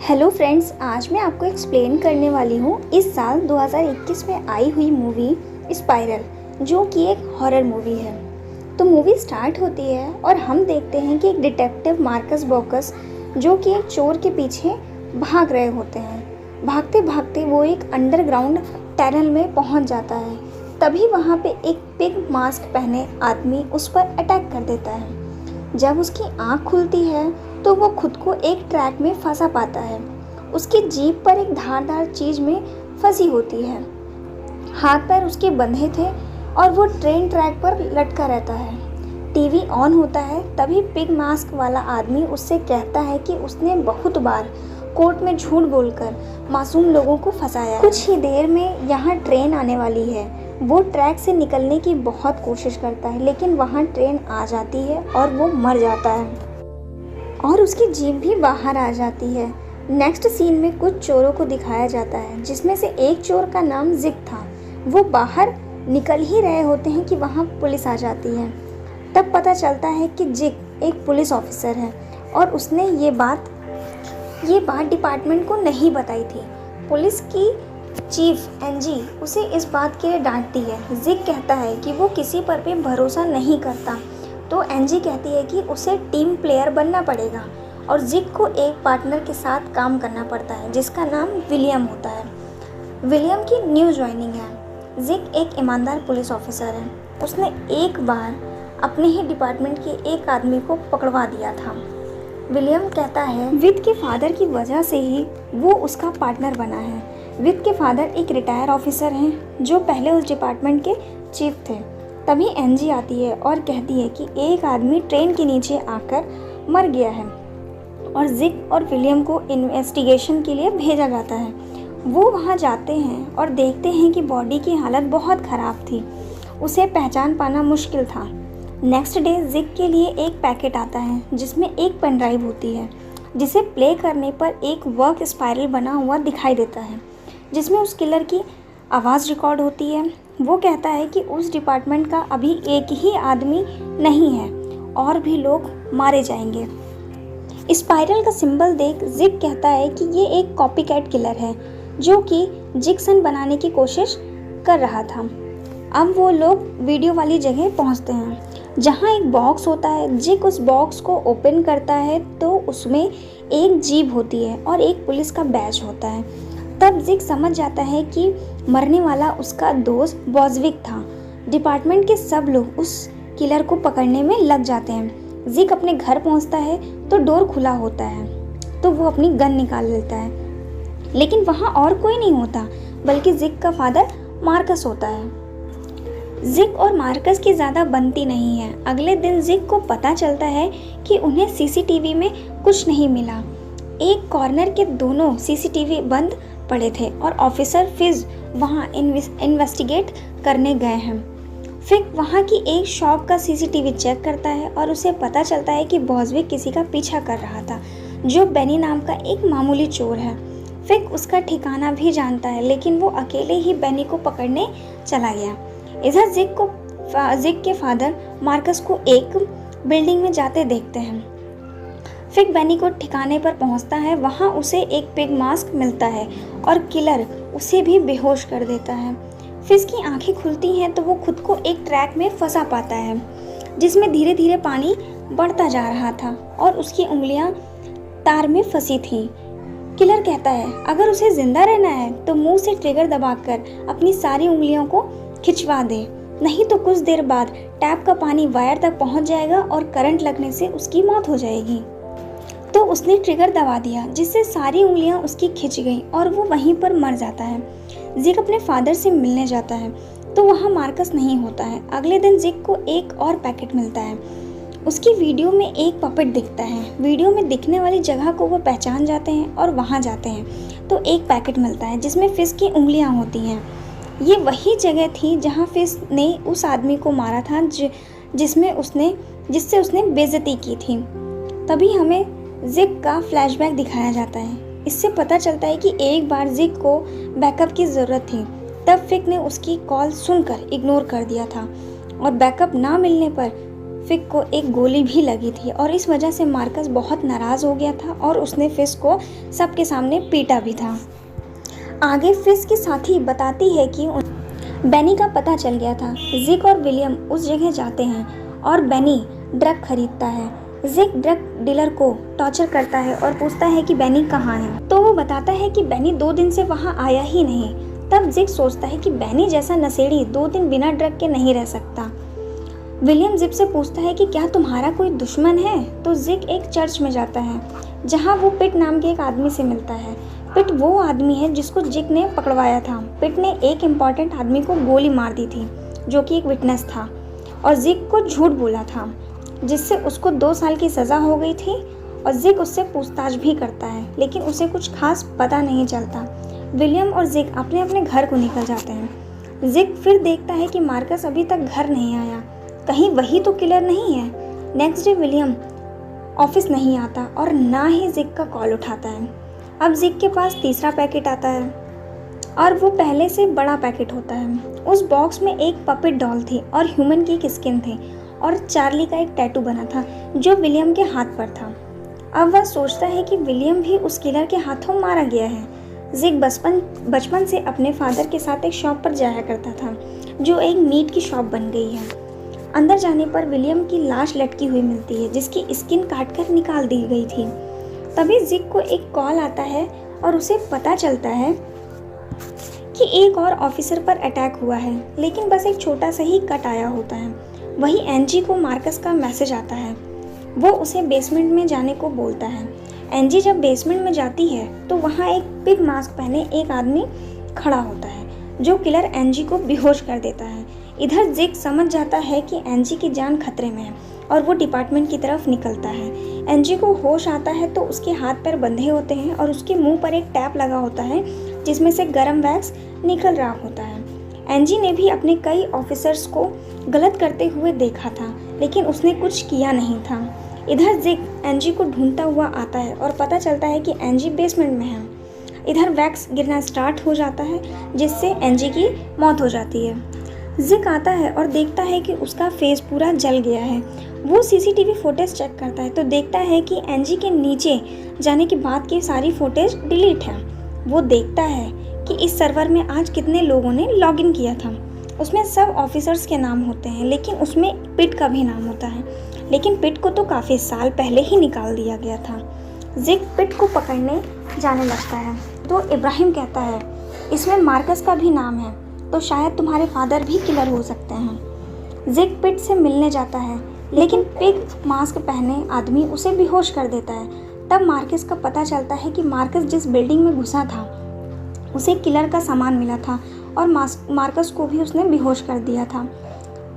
Hello friends, आज मैं आपको एक्सप्लेन करने वाली हूँ इस साल 2021 में आई हुई मूवी स्पाइरल, जो कि एक हॉरर मूवी है। तो मूवी स्टार्ट होती है और हम देखते हैं कि एक डिटेक्टिव मार्कस बोकस, जो कि एक चोर के पीछे भाग रहे होते हैं। भागते भागते वो एक अंडरग्राउंड टनल में पहुँच जाता है। तभी वहाँ पे एक पिग मास्क पहने आदमी उस पर अटैक कर देता है। जब उसकी आँख खुलती है तो वो खुद को एक ट्रैक में फंसा पाता है। उसकी जीभ पर एक धारदार चीज़ में फंसी होती है। हाथ पैर उसके बंधे थे और वो ट्रेन ट्रैक पर लटका रहता है। टीवी ऑन होता है। तभी पिग मास्क वाला आदमी उससे कहता है कि उसने बहुत बार कोर्ट में झूठ बोलकर मासूम लोगों को फंसाया। कुछ ही देर में यहाँ ट्रेन आने वाली है। वो ट्रैक से निकलने की बहुत कोशिश करता है, लेकिन वहाँ ट्रेन आ जाती है और वो मर जाता है और उसकी जीभ भी बाहर आ जाती है। नेक्स्ट सीन में कुछ चोरों को दिखाया जाता है, जिसमें से एक चोर का नाम जिग था। वो बाहर निकल ही रहे होते हैं कि वहाँ पुलिस आ जाती है। तब पता चलता है कि जिग एक पुलिस ऑफिसर है और उसने ये बात डिपार्टमेंट को नहीं बताई थी। पुलिस की चीफ एनजी उसे इस बात के लिए डांटती है। जिग कहता है कि वो किसी पर भी भरोसा नहीं करता। तो एनजी कहती है कि उसे टीम प्लेयर बनना पड़ेगा और जिग को एक पार्टनर के साथ काम करना पड़ता है, जिसका नाम विलियम होता है। विलियम की न्यू ज्वाइनिंग है। जिग एक ईमानदार पुलिस ऑफिसर है। उसने एक बार अपने ही डिपार्टमेंट के एक आदमी को पकड़वा दिया था। विलियम कहता है विद के फादर की वजह से ही वो उसका पार्टनर बना है। विद के फादर एक रिटायर ऑफिसर हैं, जो पहले उस डिपार्टमेंट के चीफ थे। तभी एनजी आती है और कहती है कि एक आदमी ट्रेन के नीचे आकर मर गया है और जिग और विलियम को इन्वेस्टिगेशन के लिए भेजा जाता है। वो वहाँ जाते हैं और देखते हैं कि बॉडी की हालत बहुत ख़राब थी। उसे पहचान पाना मुश्किल था। नेक्स्ट डे जिग के लिए एक पैकेट आता है, जिसमें एक पेन ड्राइव होती है, जिसे प्ले करने पर एक वर्क स्पाइरल बना हुआ दिखाई देता है, जिसमें उस किलर की आवाज़ रिकॉर्ड होती है। वो कहता है कि उस डिपार्टमेंट का अभी एक ही आदमी नहीं है और भी लोग मारे जाएंगे। स्पाइरल का सिंबल देख जिग कहता है कि ये एक कॉपीकैट किलर है, जो कि जिक्सन बनाने की कोशिश कर रहा था। अब वो लोग वीडियो वाली जगह पहुंचते हैं, जहां एक बॉक्स होता है। जिग उस बॉक्स को ओपन करता है तो उसमें एक जीभ होती है और एक पुलिस का बैज होता है। तब जिग समझ जाता है कि मरने वाला उसका दोस्त बॉजविक था। डिपार्टमेंट के सब लोग उस किलर को पकड़ने में लग जाते हैं। जिग अपने घर पहुंचता है तो डोर खुला होता है, तो वो अपनी गन निकाल लेता है, लेकिन वहाँ और कोई नहीं होता, बल्कि जिग का फादर मार्कस होता है। जिग और मार्कस की ज़्यादा बनती नहीं है। अगले दिन जिग को पता चलता है कि उन्हें सीसीटीवी में कुछ नहीं मिला। एक कॉर्नर के दोनों सीसीटीवी बंद पड़े थे और ऑफिसर फिज वहाँ इन्वेस्टिगेट करने गए हैं। फिक वहाँ की एक शॉप का सीसीटीवी चेक करता है और उसे पता चलता है कि बॉजविक किसी का पीछा कर रहा था, जो बेनी नाम का एक मामूली चोर है। फिक उसका ठिकाना भी जानता है, लेकिन वो अकेले ही बेनी को पकड़ने चला गया। इधर जिग के फादर मार्कस को एक बिल्डिंग में जाते देखते हैं। फिक बेनी को ठिकाने पर पहुंचता है। वहां उसे एक पिग मास्क मिलता है और किलर उसे भी बेहोश कर देता है। फिश की आंखें खुलती हैं तो वो खुद को एक ट्रैक में फंसा पाता है, जिसमें धीरे धीरे पानी बढ़ता जा रहा था और उसकी उंगलियां तार में फंसी थीं। किलर कहता है अगर उसे जिंदा रहना है तो मुंह से ट्रिगर दबाकर अपनी सारी उंगलियों को खिंचवा दे, नहीं तो कुछ देर बाद टैप का पानी वायर तक पहुंच जाएगा और करंट लगने से उसकी मौत हो जाएगी। तो उसने ट्रिगर दबा दिया, जिससे सारी उंगलियां उसकी खिंच गईं और वो वहीं पर मर जाता है। जिग अपने फादर से मिलने जाता है तो वहाँ मार्कस नहीं होता है। अगले दिन जिग को एक और पैकेट मिलता है। उसकी वीडियो में एक पपेट दिखता है। वीडियो में दिखने वाली जगह को वो पहचान जाते हैं और वहाँ जाते हैं तो एक पैकेट मिलता है, जिसमें फिश की उंगलियाँ होती हैं। ये वही जगह थी जहाँ फिश ने उस आदमी को मारा था जिससे उसने बेइज्जती की थी। तभी हमें जिग का फ्लैशबैक दिखाया जाता है। इससे पता चलता है कि एक बार जिग को बैकअप की ज़रूरत थी, तब फिक ने उसकी कॉल सुनकर इग्नोर कर दिया था और बैकअप ना मिलने पर फिक को एक गोली भी लगी थी और इस वजह से मार्कस बहुत नाराज़ हो गया था और उसने फिश को सबके सामने पीटा भी था। आगे फिश की साथी बताती है कि बेनी का पता चल गया था। जिक और विलियम उस जगह जाते हैं और बेनी ड्रग खरीदता है। जिक ड्रग डीलर को टॉर्चर करता है और पूछता है कि बेनी कहाँ है, तो वो बताता है कि बेनी 2 दिन से वहाँ आया ही नहीं। तब जिक सोचता है कि बेनी जैसा नशेड़ी 2 दिन बिना ड्रग के नहीं रह सकता। विलियम जिक से पूछता है कि क्या तुम्हारा कोई दुश्मन है, तो जिक एक चर्च में जाता है जहाँ वो पिट नाम के एक आदमी से मिलता है। पिट वो आदमी है जिसको जिक ने पकड़वाया था। पिट ने एक इम्पॉर्टेंट आदमी को गोली मार दी थी जो कि एक विटनेस था और जिक को झूठ बोला था, जिससे उसको 2 साल की सज़ा हो गई थी। और जिक उससे पूछताछ भी करता है लेकिन उसे कुछ खास पता नहीं चलता। विलियम और जिक अपने अपने घर को निकल जाते हैं। जिक फिर देखता है कि मार्कस अभी तक घर नहीं आया, कहीं वही तो किलर नहीं है। नेक्स्ट डे विलियम ऑफिस नहीं आता और ना ही जिक का कॉल उठाता है। अब जिक के पास तीसरा पैकेट आता है और वो पहले से बड़ा पैकेट होता है। उस बॉक्स में एक पपेट डॉल थी और ह्यूमन की एक स्किन थी और चार्ली का एक टैटू बना था जो विलियम के हाथ पर था। अब वह सोचता है कि विलियम भी उस किलर के हाथों मारा गया है। जिक बचपन से अपने फादर के साथ एक शॉप पर जाया करता था जो एक मीट की शॉप बन गई है। अंदर जाने पर विलियम की लाश लटकी हुई मिलती है जिसकी स्किन काटकर निकाल दी गई थी। तभी जिक को एक कॉल आता है और उसे पता चलता है कि एक और ऑफिसर पर अटैक हुआ है, लेकिन बस एक छोटा सा ही कट आया होता है। वही एनजी को मार्कस का मैसेज आता है। वो उसे बेसमेंट में जाने को बोलता है। एनजी जब बेसमेंट में जाती है तो वहाँ एक पिग मास्क पहने एक आदमी खड़ा होता है जो किलर एनजी को बेहोश कर देता है। इधर जिक समझ जाता है कि एनजी की जान खतरे में है और वो डिपार्टमेंट की तरफ निकलता है। एनजी को होश आता है तो उसके हाथ पैर बंधे होते हैं और उसके मुंह पर एक टैप लगा होता है जिसमें से गर्म वैक्स निकल रहा होता है। एनजी ने भी अपने कई ऑफिसर्स को गलत करते हुए देखा था लेकिन उसने कुछ किया नहीं था। इधर जिक एनजी को ढूंढता हुआ आता है और पता चलता है कि एनजी बेसमेंट में है। इधर वैक्स गिरना स्टार्ट हो जाता है जिससे एनजी की मौत हो जाती है। जिक आता है और देखता है कि उसका फेस पूरा जल गया है। वो सीसीटीवी फुटेज चेक करता है तो देखता है कि एनजी के नीचे जाने के बाद की सारी फुटेज डिलीट है। वो देखता है कि इस सर्वर में आज कितने लोगों ने लॉगिन किया था। उसमें सब ऑफिसर्स के नाम होते हैं लेकिन उसमें पिट का भी नाम होता है, लेकिन पिट को तो काफ़ी साल पहले ही निकाल दिया गया था। जिक पिट को पकड़ने जाने लगता है तो इब्राहिम कहता है इसमें मार्कस का भी नाम है, तो शायद तुम्हारे फादर भी किलर हो सकते हैं। जिक पिट से मिलने जाता है लेकिन पिग मास्क पहने आदमी उसे बेहोश कर देता है। तब मार्कस का पता चलता है कि मार्कस जिस बिल्डिंग में घुसा था उसे किलर का सामान मिला था और मार्कस को भी उसने बेहोश कर दिया था।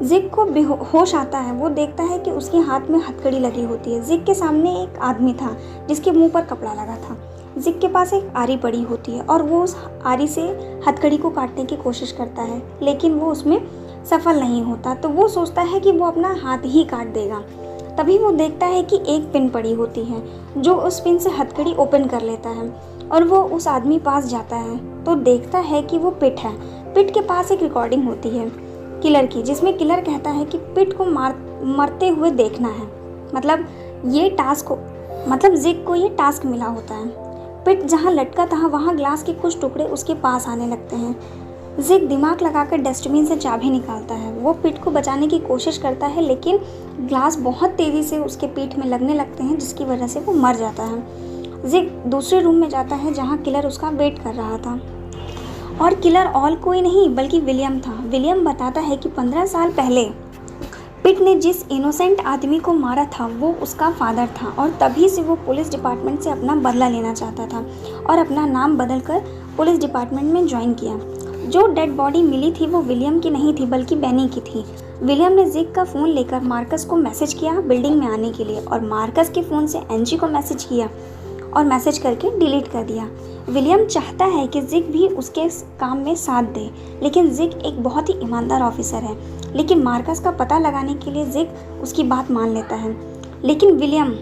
जिक को होश आता है। वो देखता है कि उसके हाथ में हथकड़ी लगी होती है। जिक के सामने एक आदमी था जिसके मुंह पर कपड़ा लगा था। जिक के पास एक आरी पड़ी होती है और वो उस आरी से हथकड़ी को काटने की कोशिश करता है लेकिन वो उसमें सफल नहीं होता। तो वो सोचता है कि वो अपना हाथ ही काट देगा। तभी वो देखता है कि एक पिन पड़ी होती है जो उस पिन से हथकड़ी ओपन कर लेता है और वो उस आदमी पास जाता है तो देखता है कि वो पिट है। पिट के पास एक रिकॉर्डिंग होती है किलर की जिसमें किलर कहता है कि पिट को मरते हुए देखना है। मतलब जिक को ये टास्क मिला होता है। पिट जहाँ लटका था वहाँ ग्लास के कुछ टुकड़े उसके पास आने लगते हैं। जिक दिमाग लगाकर डस्टबिन से चाबी निकालता है। वो पिट को बचाने की कोशिश करता है लेकिन ग्लास बहुत तेज़ी से उसके पीठ में लगने लगते हैं जिसकी वजह से वो मर जाता है। जिक दूसरे रूम में जाता है जहाँ किलर उसका वेट कर रहा था और किलर और कोई नहीं बल्कि विलियम था। विलियम बताता है कि 15 साल पहले पिट ने जिस इनोसेंट आदमी को मारा था वो उसका फादर था और तभी से वो पुलिस डिपार्टमेंट से अपना बदला लेना चाहता था और अपना नाम बदलकर पुलिस डिपार्टमेंट में ज्वाइन किया। जो डेड बॉडी मिली थी वो विलियम की नहीं थी बल्कि बेनी की थी। विलियम ने जिक का फ़ोन लेकर मार्कस को मैसेज किया बिल्डिंग में आने के लिए और मार्कस के फ़ोन से एनजी को मैसेज किया और मैसेज करके डिलीट कर दिया। विलियम चाहता है कि जिक भी उसके काम में साथ दे लेकिन जिक एक बहुत ही ईमानदार ऑफिसर है। लेकिन मार्कस का पता लगाने के लिए जिक उसकी बात मान लेता है लेकिन विलियम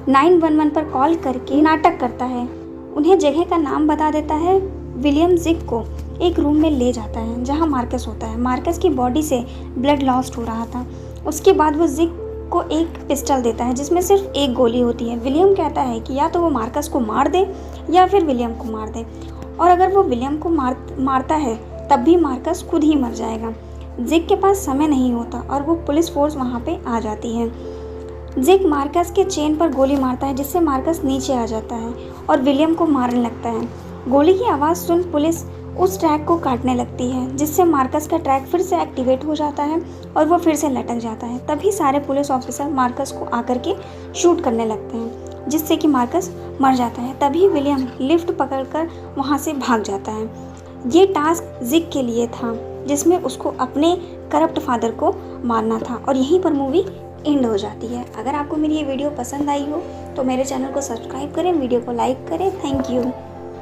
911 पर कॉल करके नाटक करता है। उन्हें जगह का नाम बता देता है। विलियम जिक को एक रूम में ले जाता है जहां मार्कस होता है। मार्कस की बॉडी से ब्लड लॉस्ट हो रहा था। उसके बाद वो जिक को एक पिस्टल देता है जिसमें सिर्फ एक गोली होती है। विलियम कहता है कि या तो वो मार्कस को मार दे या फिर विलियम को मार दे, और अगर वो विलियम को मारता है तब भी मार्कस खुद ही मर जाएगा। जिक के पास समय नहीं होता और वो पुलिस फोर्स वहाँ पे आ जाती है। जिक मार्कस के चेन पर गोली मारता है जिससे मार्कस नीचे आ जाता है और विलियम को मारने लगता है। गोली की आवाज़ सुन पुलिस उस ट्रैक को काटने लगती है जिससे मार्कस का ट्रैक फिर से एक्टिवेट हो जाता है और वो फिर से लटक जाता है। तभी सारे पुलिस ऑफिसर मार्कस को आकर के शूट करने लगते हैं जिससे कि मार्कस मर जाता है। तभी विलियम लिफ्ट पकड़कर वहाँ से भाग जाता है। ये टास्क जिक के लिए था जिसमें उसको अपने करप्ट फादर को मारना था, और यहीं पर मूवी एंड हो जाती है। अगर आपको मेरी ये वीडियो पसंद आई हो तो मेरे चैनल को सब्सक्राइब करें, वीडियो को लाइक करें। Thank you.